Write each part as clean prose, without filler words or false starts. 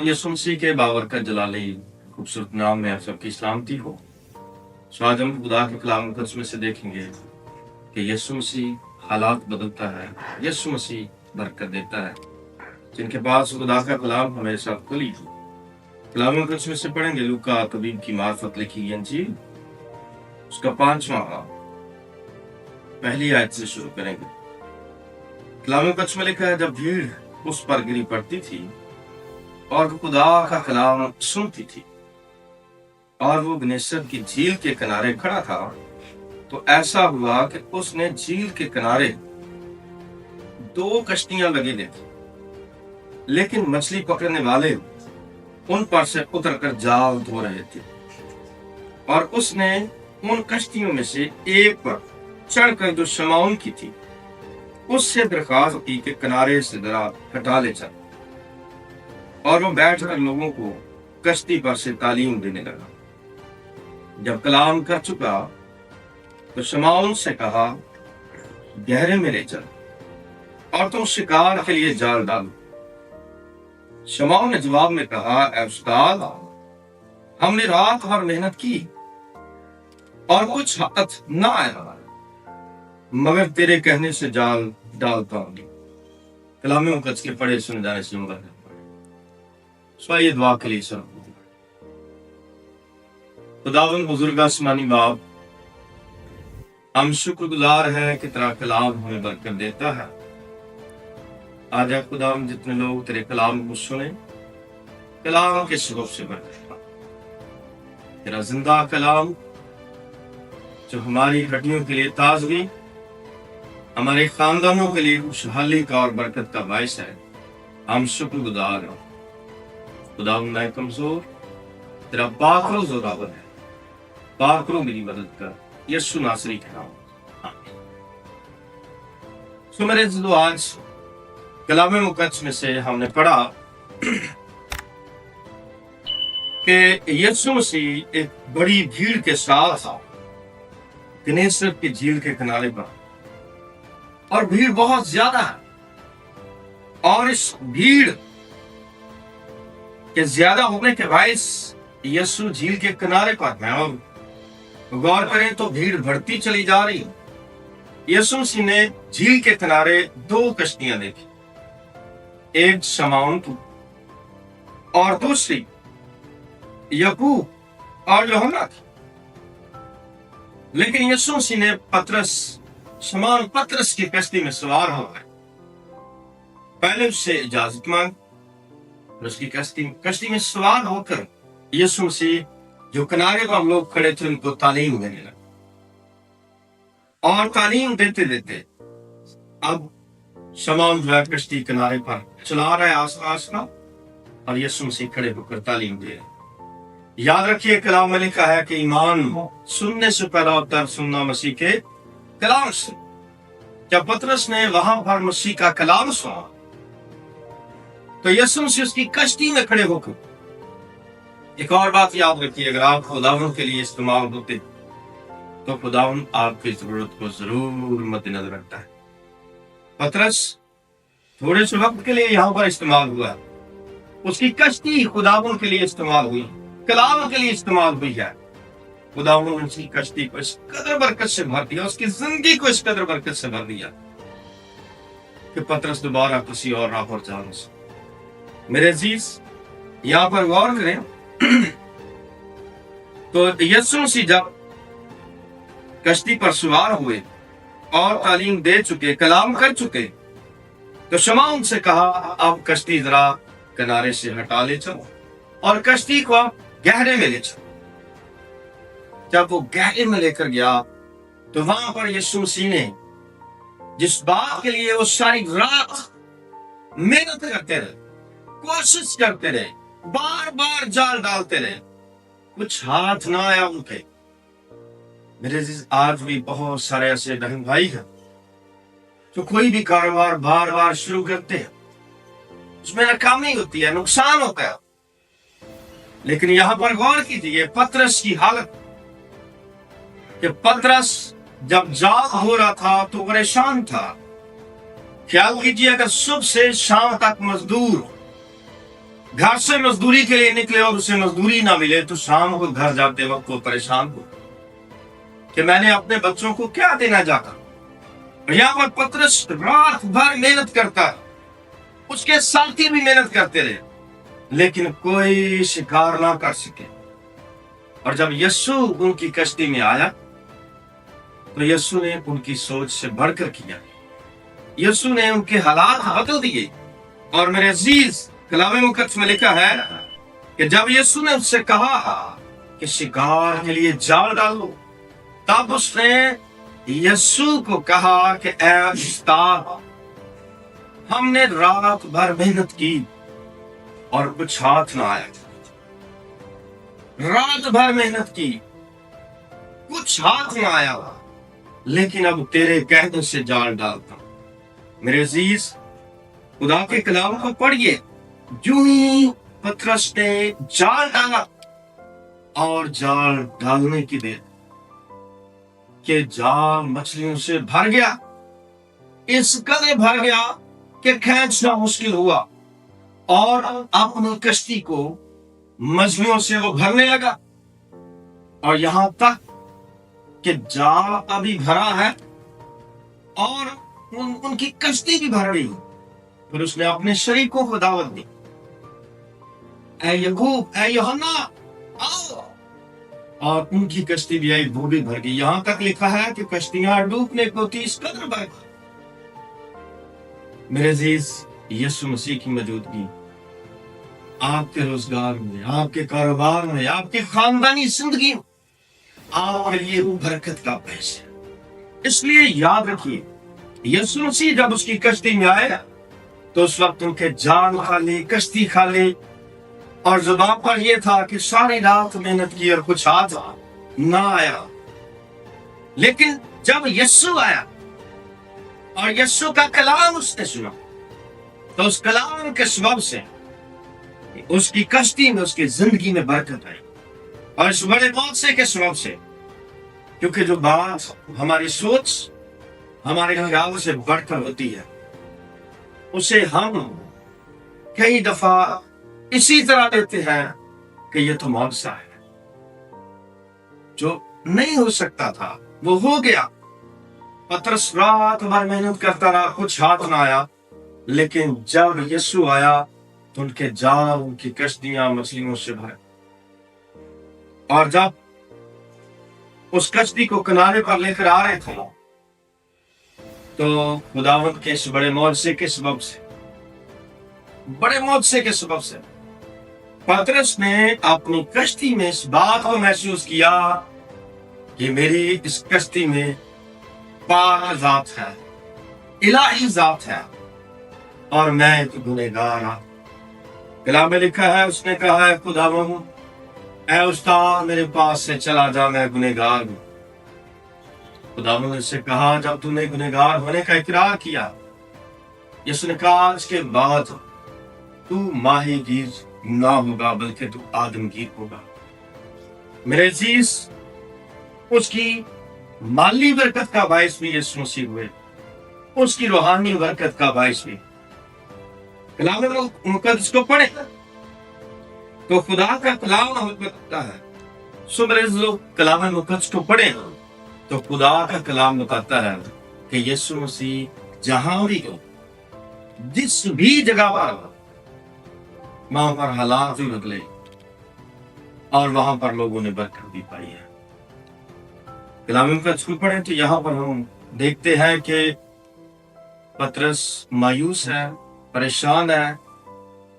यीशु मसीह के बाबरकत जलाली खूबसूरत नाम में आप सबकी सलामती हो। सो आज हम खुदा के कलाम में से देखेंगे कि यीशु मसीह हालात बदलता है, यीशु मसीह बरकत देता है। जिनके पास खुदा का कलाम हमेशा खुली हो, कलाम में से पढ़ेंगे लूका तबीब की मार्फत लिखी अंजील उसका 5वां बाब पहली आयत से शुरू करेंगे। कलाम में लिखा है, जब भीड़ उस पर गिरी पड़ती थी और खुदा का कलाम सुनती थी और वो गनेसरत की झील के किनारे खड़ा था, तो ऐसा हुआ कि उसने झील के किनारे 2 कश्तियां लगी देखी, लेकिन मछली पकड़ने वाले उन पर से उतरकर जाल धो रहे थे। और उसने उन कश्तियों में से एक पर चढ़कर जो शमौन की थी उससे दरख्वास्त की कि किनारे से जरा हटा ले चल। और वो बैठकर लोगों को कश्ती पर से तालीम देने लगा। जब कलाम कर चुका तो शमौन से कहा, गहरे में ले चल और तुम शिकार के लिए जाल डालो। शमौन ने जवाब में कहा, ऐ उस्ताद, हमने रात भर मेहनत की और कुछ हाथ ना आया, मगर तेरे कहने से जाल डालता हूं। कलाम मुकद्दस के पढ़े सुन जाने से ये दुआ के लिए सर। खुदावंद बुजुर्ग आसमानी बाप, हम शुक्रगुजार हैं कि तेरा कलाम हमें बरकत देता है। आज खुदावंद जितने लोग तेरे कलाम को सुने, कलाम के सबब से बरकत पा। तेरा जिंदा कलाम जो हमारी हड्डियों के लिए ताजगी, हमारे खानदानों के लिए खुशहाली का और बरकत का बायस है, हम शुक्रगुजार हैं। खुदा मैं कमजोर, तेरा पाकरो जोरावर है, पाकरो मेरी मदद कर, यीशु नासरी के नाम। आमीन। सो मेरे जो आज कलाम मुकद्दस में से हमने पढ़ा कि यीशु मसीह एक बड़ी भीड़ के साथ गनेसरत की झील के किनारे पर, और भीड़ बहुत ज्यादा है। और इस भीड़ के ज्यादा होने के बायस यीशु झील के किनारे पर है, और गौर करें तो भीड़ बढ़ती चली जा रही है। यीशु मसीह ने झील के किनारे 2 कश्तियां देखी, एक शमौन की और दूसरी याकूब और यूहन्ना की। लेकिन यीशु मसीह ने शमौन पतरस की कश्ती में सवार हो गए। पहले उससे इजाजत मांग, उसकी कश्ती में सवार होकर यीशु मसीह जो किनारे पर लोग खड़े थे उनको तालीम देने लगे। और तालीम देते देते अब शमौन जो है कश्ती किनारे पर चला रहा है आस-पास का, और यीशु मसीह खड़े होकर तालीम दे रहे। याद रखिए, कलाम में लिखा है कि ईमान सुनने से पहला होता है सुनना मसीह के कलाम से। जब पतरस ने वहां पर मसीह का कलाम सुना तो यीशु मसीह उसकी कश्ती में खड़े होकर। एक और बात याद रखिए, अगर आप खुदावन के लिए इस्तेमाल होते तो खुदावन आपकी जरूरत को जरूर मद्देनजर रखता है। पतरस थोड़े से वक्त के लिए यहाँ पर इस्तेमाल हुआ, उसकी कश्ती खुदावन के लिए इस्तेमाल हुई, कलाम के लिए इस्तेमाल हुई है। खुदावन ने उसकी कश्ती को इस कदर बरकत से भर दिया, उसकी जिंदगी को इस कदर बरकत से भर दिया कि पतरस दोबारा किसी और राह पर जा नहीं सकता। मेरे अजीज, यहाँ पर गौर करें तो यीशु मसीह जब कश्ती पर सवार हुए और तालीम दे चुके, कलाम कर चुके, तो शमौन से कहा, अब कश्ती जरा किनारे से हटा ले चलो और कश्ती को गहरे में ले चलो। जब वो गहरे में लेकर गया तो वहां पर यीशु मसीह ने जिस बात के लिए वो सारी रात मेहनत करते रहे, कोशिश करते रहे, बार बार जाल डालते रहे, कुछ हाथ ना आया उनके। मेरे आज भी बहुत सारे ऐसे बहन भाई हैं जो कोई भी कारोबार बार बार शुरू करते हैं, उसमें नाकामी होती है, नुकसान होता है। लेकिन यहां पर गौर कीजिए पतरस की हालत, कि पतरस जब जाग हो रहा था तो परेशान था। ख्याल कीजिए, अगर सुबह से शाम तक मजदूर घर से मजदूरी के लिए निकले और उसे मजदूरी ना मिले तो शाम को घर जाते वक्त वो परेशान हो कि मैंने अपने बच्चों को क्या देना जाकर। यहाँ पर पतरस रात भर मेहनत करता है, उसके साथी भी मेहनत करते रहे, लेकिन कोई शिकार ना कर सके। और जब यीशु उनकी कश्ती में आया तो यीशु ने उनकी सोच से बढ़कर किया। यीशु ने उनके हालात बदल दिए। और मेरे अजीज, कलाम मुकद्दस में लिखा है कि जब यीशु ने उससे कहा कि शिकार के लिए जाल डाल लो, तब उसने यीशु को कहा कि ऐ उस्ताद, हमने रात भर मेहनत की और कुछ हाथ ना आया। रात भर मेहनत की, कुछ हाथ ना आया, लेकिन अब तेरे कहने से जाल डालता हूं। मेरे अजीज, खुदा के कलाम को पढ़िए। जो ही पतरस ने जाल डाला और जाल डालने की देर कि जाल मछलियों से भर गया, इस कदर भर गया कि खींचना मुश्किल हुआ, और अपनी कश्ती को मछलियों से वो भरने लगा। और यहां तक कि जाल अभी भरा है और उनकी कश्ती भी भर गई। फिर उसने अपने शरीकों को दावत दी, ऐ याकूब, ऐ यूहन्ना, आओ। और उनकी कश्ती भी आई, वो भी भर गई। यहां तक लिखा है कि कश्तियां डूबने को थी, इस कदर भर गई। मेरे अजीज, यीशु मसीह की मौजूदगी आपके रोजगार में, आपके कारोबार में, आपके खानदानी जिंदगी में आपके लिए वो बरकत का पैसा है। इसलिए याद रखिए, यीशु मसीह जब उसकी कश्ती में आए तो उस वक्त उनके जान खाली, कश्ती खाली, और जुबान पर यह था कि सारी रात मेहनत की और कुछ हाथ ना आया। लेकिन जब यीशु आया और यीशु का कलाम उसने सुना, तो उस कलाम के सबब से उसकी कश्ती में, उसकी जिंदगी में बरकत आई। और इस बड़े मौके के सबब से, क्योंकि जो बात हमारी सोच, हमारे ख्याल से बढ़कर होती है, उसे हम कई दफा इसी तरह लेते हैं कि ये तो मौजज़ा है। जो नहीं हो सकता था वो हो गया। पतरस रात भर मेहनत करता रहा, कुछ हाथ ना आया, लेकिन जब यीशु आया तो उनके जाल, उनकी कश्तियां मछलियों से भरे। और जब उस कश्ती को किनारे पर लेकर आ रहे थे तो खुदावंद के इस बड़े मौजज़े के सबब से, बड़े मौजज़े के सबब से पतरस ने अपनी कश्ती में इस बात को महसूस किया कि मेरी इस कश्ती में पाक जात है, इलाही जात है, और मैं एक गुनहगार हूं। कलाम में लिखा है, उसने कहा है, खुदावंद, ऐ उस्ताद, मेरे पास से चला जा, मैं गुनहगार हूं। खुदावंद ने उससे कहा, जब तूने गुनहगार होने का इकरार किया, यीशु ने कहा, इसके बाद तू माहीगीर ना होगा, बल्कि तू आदमगीर होगा। मेरे अजीज, उसकी माली बरकत का बायस भी यीशु मसीह हुए, उसकी रूहानी बरकत का बायस भी। कलाम मुकद्दस को पढ़े तो खुदा का कलाम हमें बताता है। सो मेरे लोग, कलाम मुकद्दस को पढ़े तो खुदा का कलाम बताता है कि यीशु मसीह जहां भी हो, जिस भी जगह पर हो, वहां पर हालात भी बदले और वहां पर लोगों ने बरकत भी पाई है। कलाम मुकद्दस को पढ़े तो यहाँ पर हम देखते हैं कि पतरस मायूस है, परेशान है,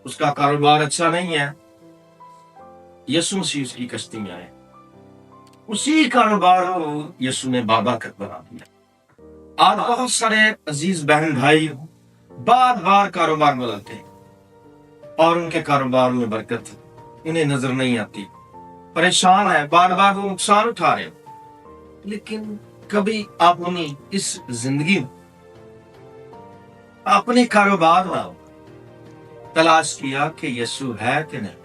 उसका कारोबार अच्छा नहीं है। यीशु मसीह उसकी कश्ती में आए, उसी कारोबार को यीशु ने बाबरकत बना दिया। आज बहुत सारे अजीज बहन भाई बार बार कारोबार बदलते हैं और उनके कारोबार में बरकत उन्हें नजर नहीं आती, परेशान है, बार बार वो नुकसान उठा रहे, लेकिन कभी आपने इस जिंदगी में अपने कारोबार में तलाश किया कि यीशु है कि नहीं?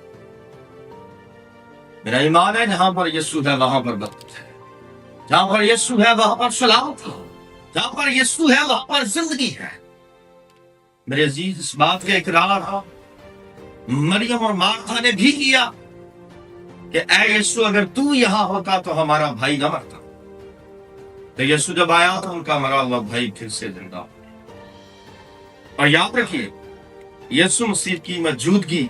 मेरा ईमान है, जहां पर यीशु है वहां पर बरकत है, जहां पर यीशु है वहां पर सलामत है, जहां पर यीशु है वहां पर जिंदगी है। मेरे अजीज, इस बात का इकरार हो मरियम और मार्था ने भी किया कि ऐ यीशु अगर तू यहाँ होता तो हमारा भाई न मरता। तो यीशु जब आया तो उनका मरा हुआ भाई फिर से जिंदा हो गया। और याद रखिए यीशु मसीह की मौजूदगी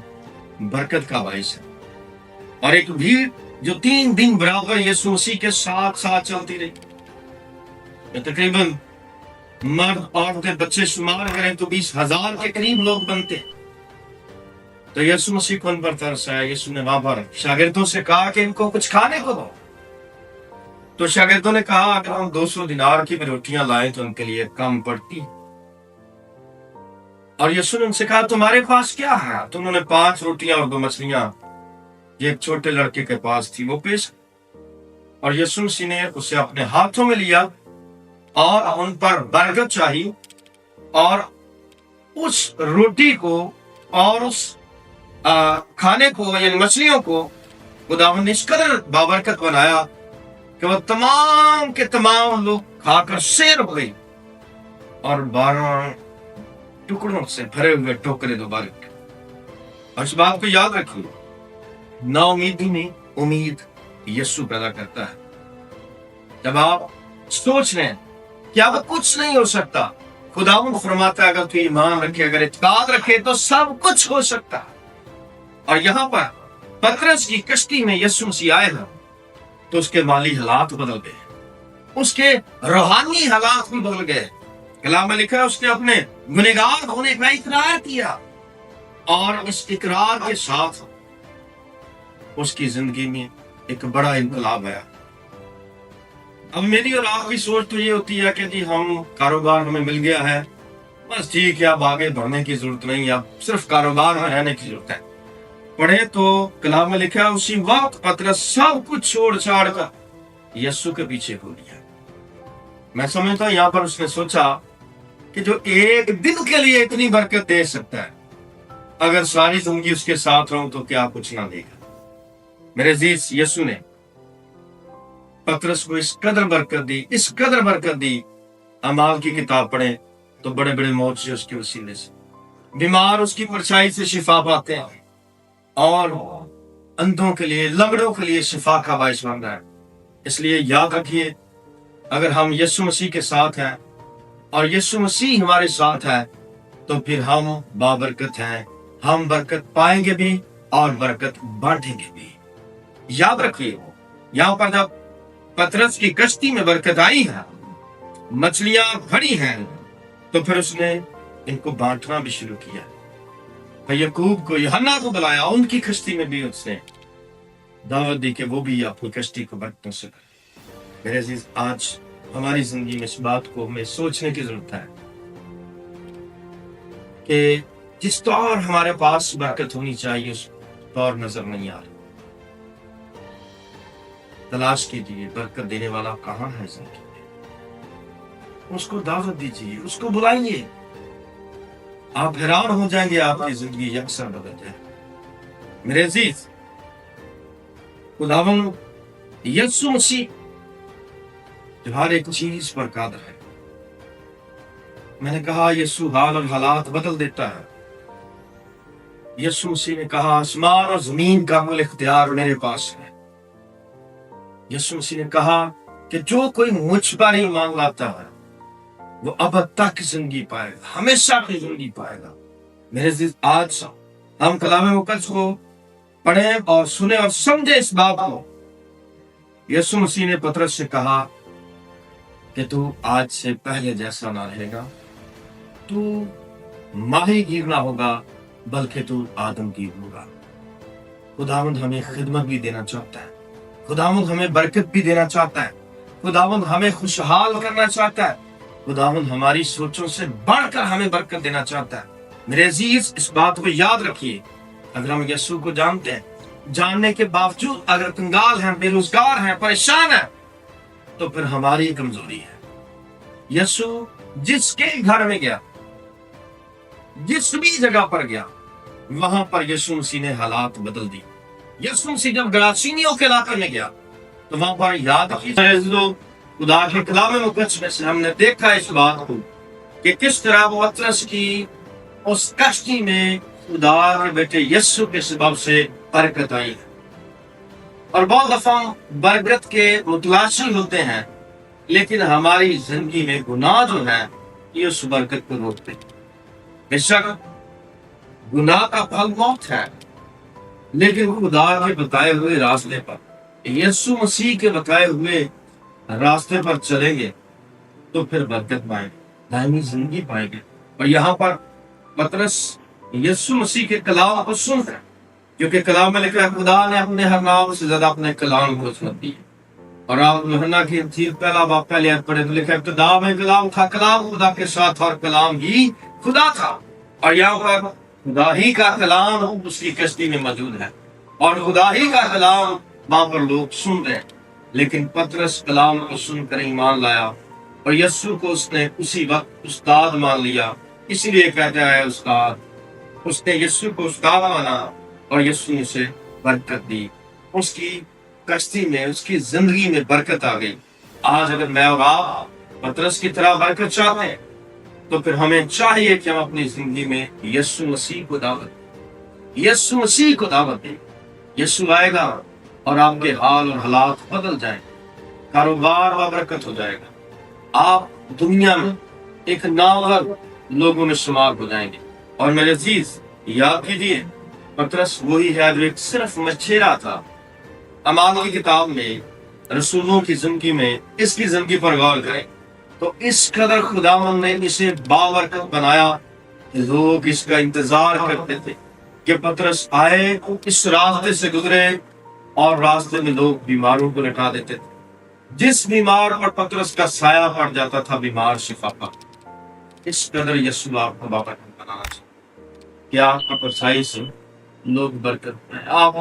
बरकत का बाइस है। और एक भीड़ जो 3 दिन बराबर यीशु मसीह के साथ साथ चलती रही, तकरीबन मर्द औरतें बच्चे शुमार करें तो 20,000 के करीब लोग बनते। तो यीशु मसीह को उन पर तरस आया। यीशु ने वहां पर शागिर्दों से कहा कि इनको कुछ खाने को दो। तो शागिर्दों ने कहा अगर हम 200 दिनार की भी रोटियां लाएं तो उनके लिए कम पड़ती। और यीशु ने उनसे कहा तुम्हारे पास क्या है? तो उन्होंने 5 रोटियां और 2 मछलियां एक छोटे लड़के के पास थी वो पेश। और यीशु मसीह ने उसे अपने हाथों में लिया और उन पर बरकत चाही और उस रोटी को और उस खाने को यानी मछलियों को खुदावंद ने इस कदर बाबरकत बनाया कि वो तमाम के तमाम लोग खाकर सैर हो गई और 12 टुकड़ों से भरे हुए टोकरे दोबारा। और इस बात को याद रखिए, ना उम्मीदी में उम्मीद यीशु पैदा करता है। जब आप सोच रहे हैं कि अब कुछ नहीं हो सकता, खुदावंद फरमाता है अगर तू ईमान रखे, अगर इत्मीनान रखे तो सब कुछ हो सकता है। और यहाँ पर पतरस की कश्ती में यीशु मसीह आए हैं तो उसके माली हालात बदल गए, उसके रूहानी हालात भी बदल गए। कलाम में लिखा है उसने अपने गुनहगार होने का इकरार किया और इस इकरार के साथ उसकी जिंदगी में एक बड़ा इनकलाब आया। अब मेरी और आपकी सोच तो ये होती है कि जी हम कारोबार हमें मिल गया है, बस ठीक है, अब आगे बढ़ने की जरूरत नहीं, अब सिर्फ कारोबार में रहने की जरूरत है। पढ़े तो कलाम में लिखा उसी वक्त पतरस सब कुछ छोड़ छाड़ कर यीशु के पीछे हो लिया। मैं समझता हूं यहाँ पर उसने सोचा कि जो एक दिन के लिए इतनी बरकत दे सकता है, अगर सारी जिंदगी उसके साथ रहूं तो क्या कुछ ना देगा। मेरे अजीज, यीशु ने पतरस को इस कदर बरकत दी, इस कदर बरकत दी। अमाल की किताब पढ़े तो बड़े बड़े मौजज़े उसके वसीले से, बीमार उसकी परछाई से शिफा पाते हैं और अंधों के लिए, लंगड़ों के लिए शिफा का बाइस बन रहा है। इसलिए याद रखिए, अगर हम यीशु मसीह के साथ हैं और यीशु मसीह हमारे साथ है तो फिर हम बाबरकत हैं, हम बरकत पाएंगे भी और बरकत बांटेंगे भी। याद रखिए, यहाँ पर जब पतरस की कश्ती में बरकत आई है, मछलियां भरी हैं, तो फिर उसने इनको बांटना भी शुरू किया। यकूब को, यूहन्ना को बुलाया, उनकी कश्ती में भी उसने दावत दी कि वो भी अपनी कश्ती को बरकतों से करे। मेरे अजीज, आज हमारी जिंदगी में इस बात को हमें सोचने की जरूरत है कि जिस तौर हमारे पास बरकत होनी चाहिए उस तौर नजर नहीं आ रही। तलाश कीजिए बरकत देने वाला कहाँ है जिंदगी में, उसको दावत दीजिए, उसको बुलाइए। आप हैरान हो जाएंगे, आपकी जिंदगी यकसर बदल जाए। मेरे अजीज, खुदावंद यीशु मसीह जो हर एक चीज पर कादर है। मैंने कहा यीशु हाल और हालात बदल देता है। यीशु मसीह ने कहा आसमान और जमीन का कुल इख्तियार मेरे पास है। यीशु मसीह ने कहा कि जो कोई मुझ पर ईमान लाता है वो अब तक जिंदगी पाएगा, हमेशा की जिंदगी पाएगा। मेरे अजीज, आज हम कलाम मुकद्दस को पढ़े और सुने और समझे इस बात को। यीशु मसीह ने पतरस से कहा कि तू आज से पहले जैसा ना रहेगा, तू माही गिर ना होगा बल्कि तू आदमगीर होगा। खुदावंद हमें खिदमत भी देना चाहता है, खुदावंद हमें बरकत भी देना चाहता है, खुदावंद हमें खुशहाल करना चाहता है, खुदावंद हमारी सोचों से बढ़कर हमें बरकत देना चाहता है। मेरे अजीज, इस बात को याद रखिए, अगर हम यीशु को जानते हैं, जानने के बावजूद अगर कंगाल हैं, बेरोजगार हैं, परेशान हैं, तो फिर हमारी कमजोरी है। यीशु जिसके घर में गया, जिस भी जगह पर गया, वहां पर यीशु मसीह ने हालात बदल दी। यीशु मसीह जब गरासीनियों के इलाके में गया तो वहां पर याद रखिए, खुदा के कलाम मुकद्दस में से हमने देखा इस बात को कि किस तरह वो पतरस की उस कश्ती में خدا کے بیٹے یسوع کے سبب سے برکت آئی ہے۔ اور بہت دفعہ برکت کے متلاشی ہوتے ہیں، لیکن ہماری زندگی میں گناہ جو ہے یہ اس برکت کو روکتے ہیں۔ بے شک گناہ کا پھل موت ہے، لیکن خدا کے بتائے ہوئے راستے پر، یسوع مسیح کے بتائے ہوئے راستے پر چلیں گے تو پھر برکت پائیں گے، دائمی زندگی پائیں گے۔ اور یہاں پر پطرس یسوع مسیح کے کلام کو سن رہے ہیں، کیونکہ کلام میں لکھا ہے خدا نے اپنے ہر نام سے زیادہ اپنے کلام کو عظمت دی ہے۔ اور آپ یوحنا کی انجیل پہلا باب پہلی آیت پڑھے تو لکھا ہے ابتدا میں کلام تھا، کلام خدا کے ساتھ تھا اور کلام ہی خدا تھا۔ اور یہاں پر خدا ہی کا کلام اس کی کشتی میں موجود ہے، اور خدا ہی کا کلام وہاں پر لوگ سن رہے ہیں۔ لیکن پطرس کلام کو سن کر ایمان لایا، اور یسوع کو اس نے اسی وقت استاد مان لیا، اسی لیے کہتا ہے استاد۔ اس نے یسوع کو استاد مانا اور یسوع نے اسے برکت دی، اس کی کشتی میں، اس کی زندگی میں برکت آ گئی۔ آج اگر میں اور آپ پطرس کی طرح برکت چاہتے ہیں تو پھر ہمیں چاہیے کہ ہم اپنی زندگی میں یسوع مسیح کو دعوت دیں، یسوع مسیح کو دعوت دیں۔ یسوع آئے گا اور آپ کے حال اور حالات بدل جائیں گے، کاروبار و برکت ہو جائے گا، آپ دنیا میں ایک نامور لوگوں میں شمار ہو جائیں گے۔ اور میرے عزیز یاد کیجیے، پطرس وہی ہے جو ایک صرف مچھیرا تھا۔ اعمال کی کتاب میں رسولوں کی زندگی میں اس کی زندگی پر غور کریں تو اس قدر خداوند نے اسے بابرکت بنایا کہ لوگ اس کا انتظار کرتے تھے کہ پطرس آئے، اس راستے سے گزرے، اور راستے میں لوگ بیماروں کو لٹا دیتے تھے۔ جس بیمار پر پطرس کا سایہ پڑ جاتا تھا بیمار شفا پاتا۔ اس قدر یسوع آپ کو بابرکت بنانا چاہیے کہ آپ کی پرچھائی سے لوگ برکت پائیں، آپ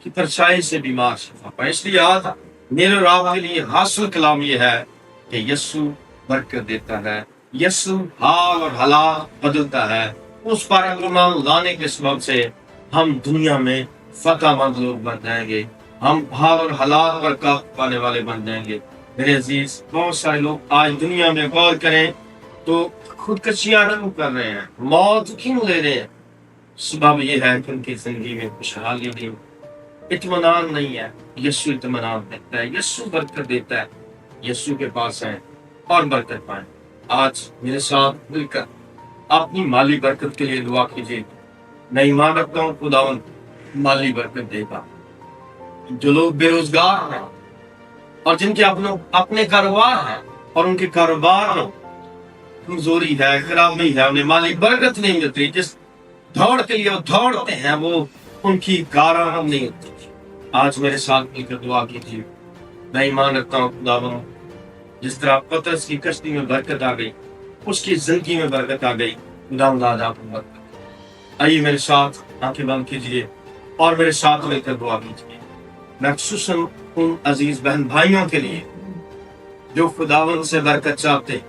کی پرچھائی سے بیمار شفا پائیں۔ اس لیے آج میرے اور آپ کے لیے حاصل کلام یہ ہے کہ یسوع برکت دیتا ہے، یسوع حال اور حالات بدلتا ہے۔ اس پر ایمان لانے کے سبب سے ہم دنیا میں فتح مند لوگ بن جائیں گے، ہم حال اور حالات پر قابو پانے والے بن جائیں گے۔ میرے عزیز، بہت سارے لوگ آج دنیا میں غور کریں تو خودکشیاں کیوں کر رہے ہیں، موت کیوں لے رہے ہیں؟ سبب یہ ہے کہ ان کی زندگی میں خوشحالی نہیں، اطمینان نہیں ہے۔ یسوع اطمینان دیتا ہے، یسوع برکت دیتا ہے۔ یسوع کے پاس ہیں اور برکت پائیں۔ آج میرے ساتھ مل کر اپنی مالی برکت کے لیے دعا کیجیے۔ میں ایمان رکھتا ہوں خداوند مالی برکت دے گا۔ جو لوگ بے روزگار ہیں اور جن کے اپنے کاروبار ہیں اور ان کے کاروبار میں کمزوری ہے، خرابی ہے، انہیں مالی برکت نہیں ملتی، جس دوڑ کے لیے وہ دوڑتے ہیں وہ ان کی کارآمد نہیں ہوتی۔ آج میرے ساتھ مل کر دعا کیجیے۔ میں ایمان رکھتا ہوں خداوند جس طرح پطرس کی کشتی میں برکت آ گئی، اس کی زندگی میں برکت آ گئی، خداوند آج آپ کو برکت دے۔ آئیے میرے ساتھ آنکھیں بند کیجیے اور میرے ساتھ مل کر دعا کیجیے۔ میں خصوصاً ان عزیز بہن بھائیوں کے لیے جو خداوند سے برکت چاہتے ہیں،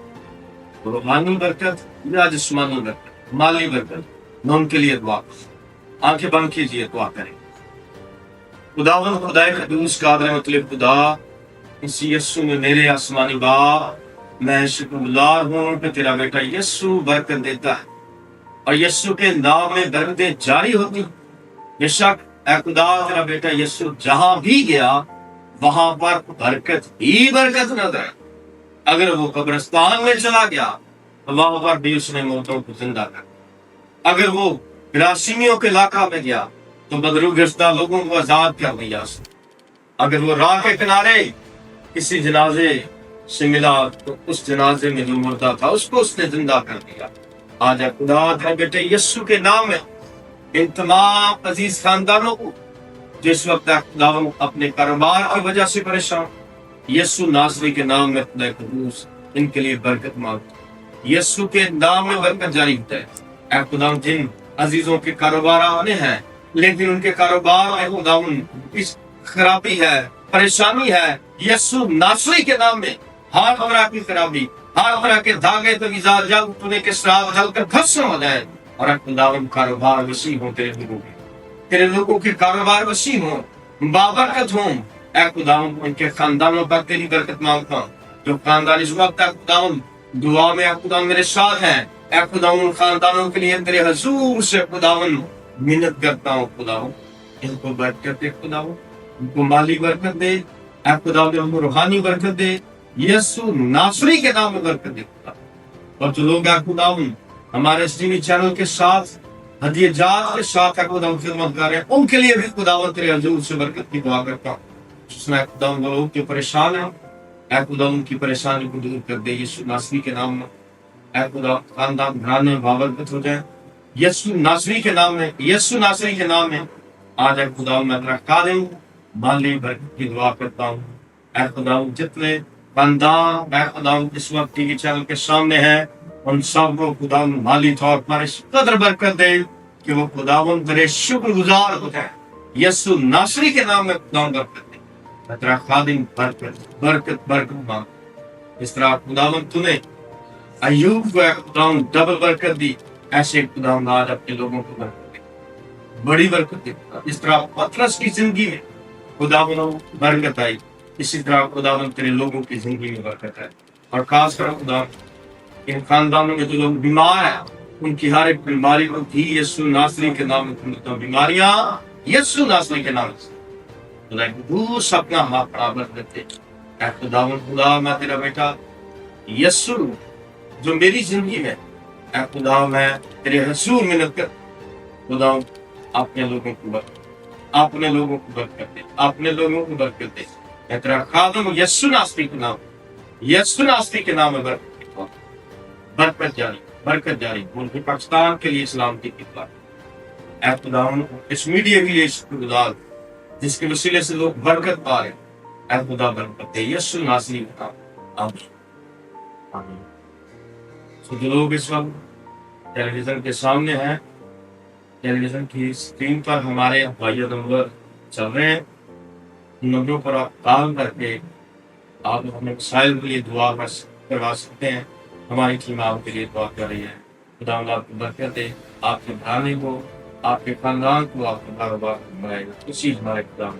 روحانی برکت یا جسمانی برکت، مالی برکت، میں ان کے لیے دعا کروں۔ آنکھیں بند کیجیے، دعا کریں۔ خداوند خدائے قدوس قادر مطلب خدا، اس یسوع میں میرے آسمانی باپ، میں شکر گزار ہوں کہ تیرا بیٹا یسوع برکت دیتا ہے اور یسوع کے نام میں برکتیں جاری ہوتی ہیں۔ بے شک اے خدا، تیرا بیٹا یسوع جہاں بھی گیا وہاں پر برکت ہی برکت نظر ہے۔ اگر وہ قبرستان میں چلا گیا تو وہاں پر بھی اس نے موتوں کو زندہ کر دیا۔ اگر وہ گراسیمیوں کے علاقہ میں گیا تو بدرو گرفتہ لوگوں کو آزاد کر دیا اس نے۔ اگر وہ راہ کے کنارے کسی جنازے سے ملا تو اس جنازے میں جو مردہ تھا اس کو اس نے زندہ کر دیا۔ آج اے خدا، تیرے بیٹے یسوع کے نام میں ان تمام عزیز خاندانوں کو جس وقت خداوند اپنے کاروبار کی وجہ سے پریشان، یسوع ناصری کے نام میں خدا قدوس ان کے لیے برکت مانگتا ہے۔ یسوع کے نام میں برکت جاری ہوتا ہے۔ اے خداوند، جن عزیزوں کے کاروبار آنے ہیں لیکن ان کے کاروبار میں خداوند اس خرابی ہے، پریشانی ہے، یسوع ناصری کے نام میں ہر طرح کی خرابی، ہر طرح کے دھاگے تویزات جل تونے کے سراغ جل کر بھسم ہو جائے، اور اے خداوند کاروبار وسیع ہوں تیرے لوگوں کے، تیرے لوگوں کے کاروبار وسیع ہوں، بابرکت ہوں۔ اے خداوند ان کے خاندانوں پر تیری برکت مانگتا ہوں۔ جو خاندان اس وقت اے خداوند دعا میں اے خداوند میرے ساتھ ہیں، اے خداوند خاندانوں کے لیے تیرے حضور سے خداوند मिन्नत करता हूँ खुदावन, इनको बरकत दे खुदावन, इनको माली बरकत दे, ऐ खुदावन इनको रूहानी बरकत दे, यीशु नासरी के नाम में बरकत दे खुदावन। और जो लोग ऐ खुदावन हमारे स्ट्रीमिंग चैनल के साथ हदिये जात के साथ ऐ खुदावन खिदमत कर रहे हैं, उनके लिए भी खुदावन तेरे हजूर से बरकत की दुआ करता हूँ। जिसमें खुदावन वो लोग जो परेशान हैं, ऐ खुदावन उनकी परेशानी को दूर कर दे यीशु नासरी के नाम में। ऐ खुदा खानदान घराने में बाबरकत हो जाए यीशु नासरी के नाम में, यीशु नासरी के नाम में। आज ऐ खुदा मैं तेरा कादिम माली बरकत की दुआ करता हूँ। ऐ खुदा जितने खानदान ऐ खुदा इस वक्त टीवी चैनल के सामने हैं, उन सबको खुदा माली तौर पर इस कदर बरकत दे कि वो खुदावन तेरे शुक्रगुजार हो जाए। यीशु नासरी के नाम में खुदा बरकत दे। मैं तेरा खादिम बरकत बरकत बरकत मांग। इस तरह खुदावन तूने अय्यूब को खुदावन डबल बरकत दी, ऐसे खुदावन आज अपने लोगों को बरकत दे, बड़ी बरकत दे। इस तरह पतरस की जिंदगी में खुदावन बरकत आई, इसी तरह खुदावन तेरे लोगों की जिंदगी में बरकत है। और खासकर खुदा इन खानदानों में जो लोग बीमार हैं, उनकी हर एक बीमारी को भी यीशु नासरी के नाम में बीमारियां यीशु नासरी के नाम से खुदा सपना हाथ बराबर करते। ऐ खुदावन खुदा मैं तेरा बेटा यीशु जो मेरी जिंदगी में ऐ खुदा मैं तेरे हजूर मिन्नत कर खुदा अपने लोगों को बरकत, अपने लोगों को बरकत दे, अपने लोगों को बरकत दे। मैं तेरा खादिम यीशु नासरी के नाम, यीशु नासरी के नाम में बरकत जारी, बरकत जारी। मुल्क पाकिस्तान के लिए सलामती की दुआ। ऐ खुदावन इस मीडिया के लिए शुक्रगुजार जिसके वसीले से लोग बरकत पा रहे हैं। ऐ खुदा बरकत दे यीशु नासरी के नाम। आमीन आमीन। तो जो लोग इस वक्त टेलीविजन के सामने हैं, टेलीविजन की स्क्रीन पर हमारे वाहिया नंबर चल रहे हैं, उन नंबरों पर आप कॉल करके आप अपने मसाइल के लिए दुआ करवा सकते हैं। हमारी टीम आपके लिए दुआ कर रही है। खुदा आपको बरकत दे, आपके घराने को, आपके खानदान को, आपके कारोबार को बनाएगा। उसी हमारे खुदा